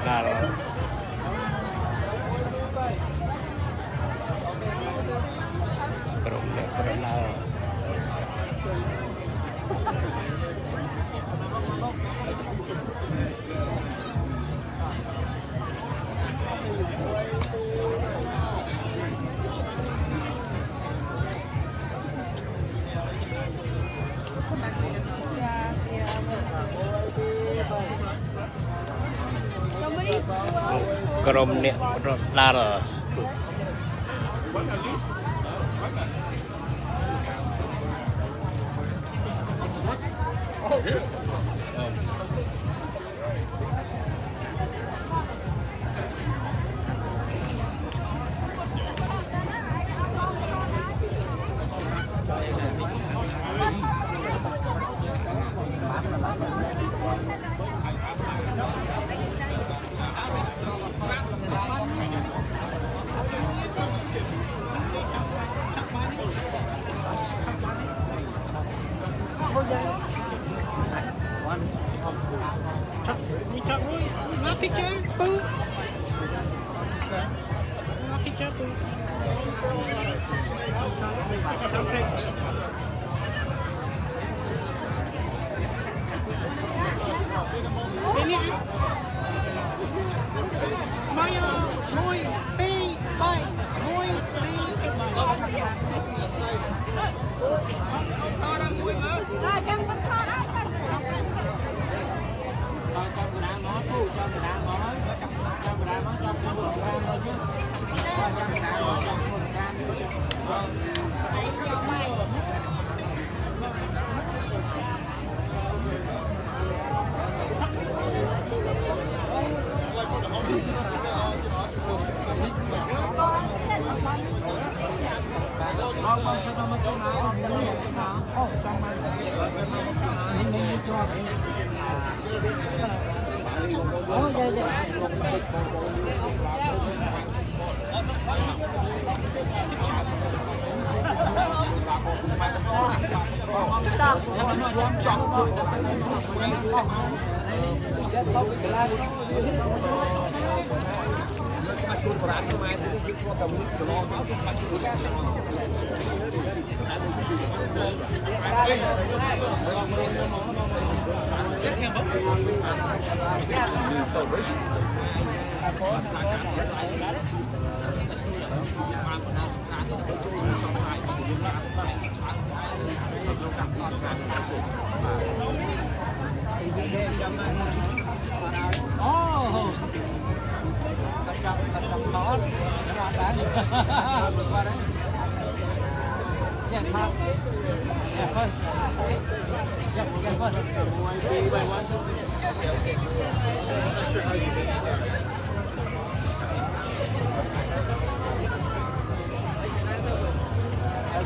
là crom là crom nè là rồi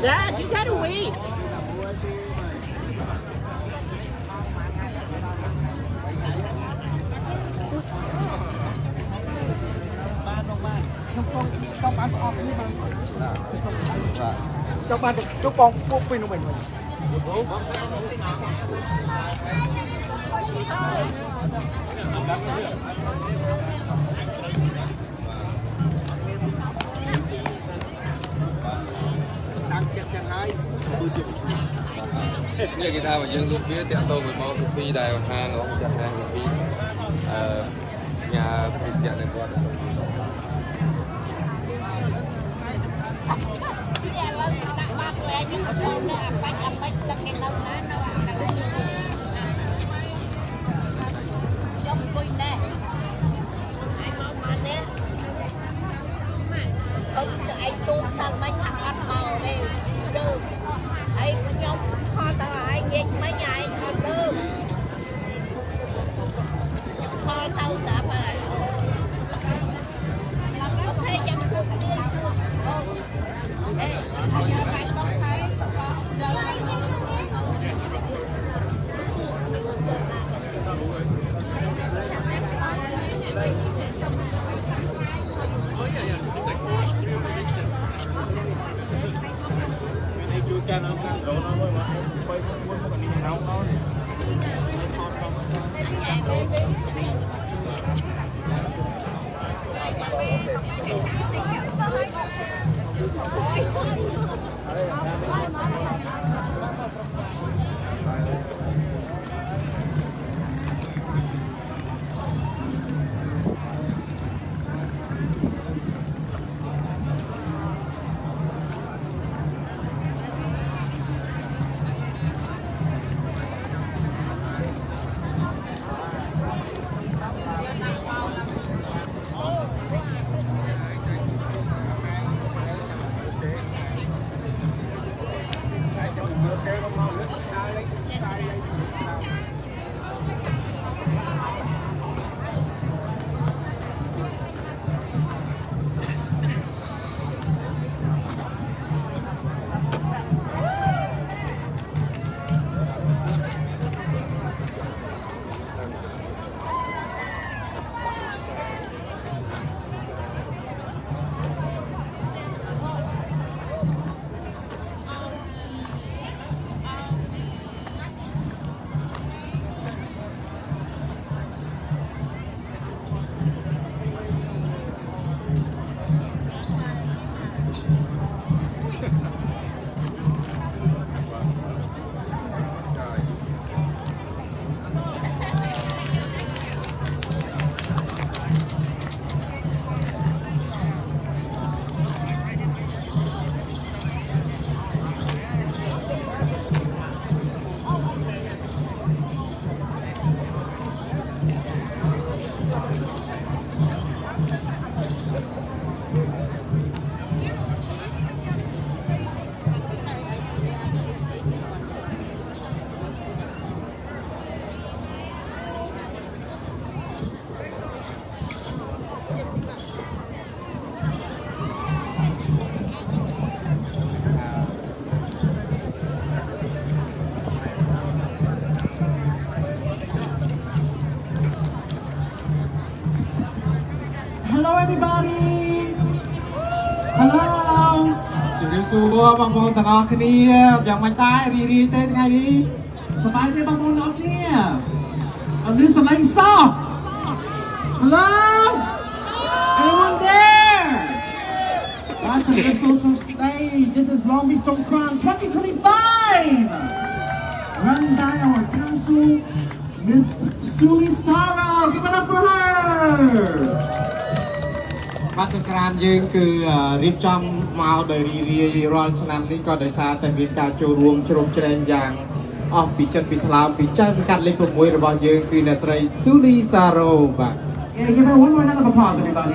Dad, you gotta wait. Cho ba chúc con quốc pin của mình. Như người ta mà dân luôn biết tiện tôi mình mau Sophie đài hàng nó chặt hàng Sophie nhà tiện này qua anh xuống sang mấy thằng ăn màu đây chứ anh nhóm kho tao anh nghe mấy nhà anh còn đâu kho tao đã phải không thấy chăm cuộc đi ê mày không thấy Cho nó đồ nó mới mà quay muốn một cái gì nào nó hello everybody hello ជំរាបសួរបងប្អូនទាំងអស់គ្នាយ៉ាងម៉េចដែររីករាយទេថ្ងៃនេះសប្បាយទេបងប្អូនទាំងអស់គ្នាអត់ឮសំឡេងសោះ hello anyone there welcome to the social stage this is Long Beach Songkran 2025 run by our council Miss Suli Sara give it up for her បាទសង្ក្រាមយើងគឺរៀបចំមកដោយរីករាយរាល់ឆ្នាំនេះក៏ដោយសារតែមានការចូលរួមជ្រោមជ្រែងយ៉ាងអស់ពីចិត្តពីថ្លើមពីចៅសង្កាត់លេខ6របស់យើងគឺអ្នកស្រី Suli Saro បាទ Yeah, give her one more hand of applause everybody.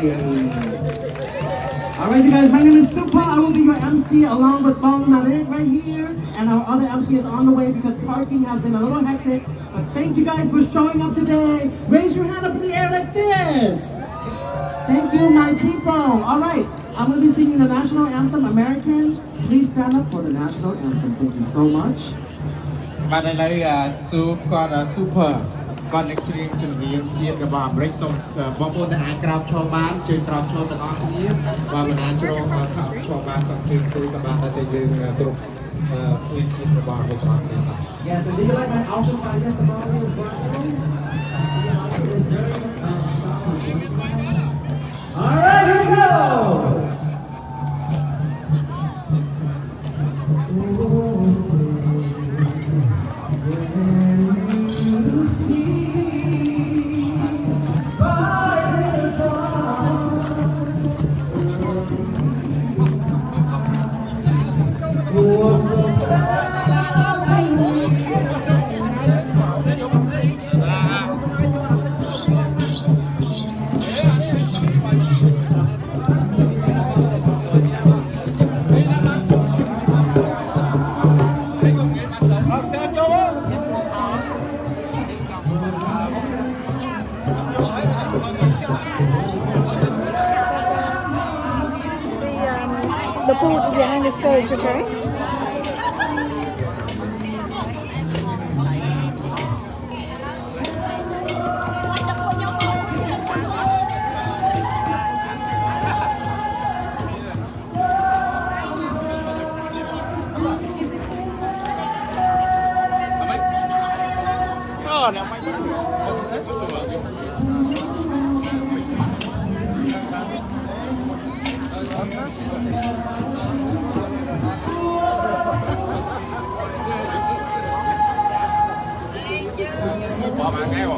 Alright you guys, my name is Supa. I will be your MC along with Bong Narik right here and our other MC is on the way because parking has been a little hectic. But thank you guys for showing up today. Raise your hand up in the air like this. Thank you, my people. All right, I'm going to be singing the national anthem, Americans. Please stand up for the national anthem. Thank you so much. បាទឥឡូវស៊ូគាត់ super គាត់នឹងច្រៀងចម្រៀងជាតិរបស់អាមេរិកសូមបងប្អូនដែលអាចក្រោកឈរបានជួយក្រោកឈរទាំងអស់គ្នាបើមិនអាចក្រោកឈរបានក៏ជួយក៏បានតែយើងគ្រប់ព្រៀងជាតិរបស់អាមេរិកទាំងអស់គ្នាបាទ Yes, and do you like my outfit by Yesamari? All right, here we go. The food behind the stage, okay? Bỏ bạn ngay rồi.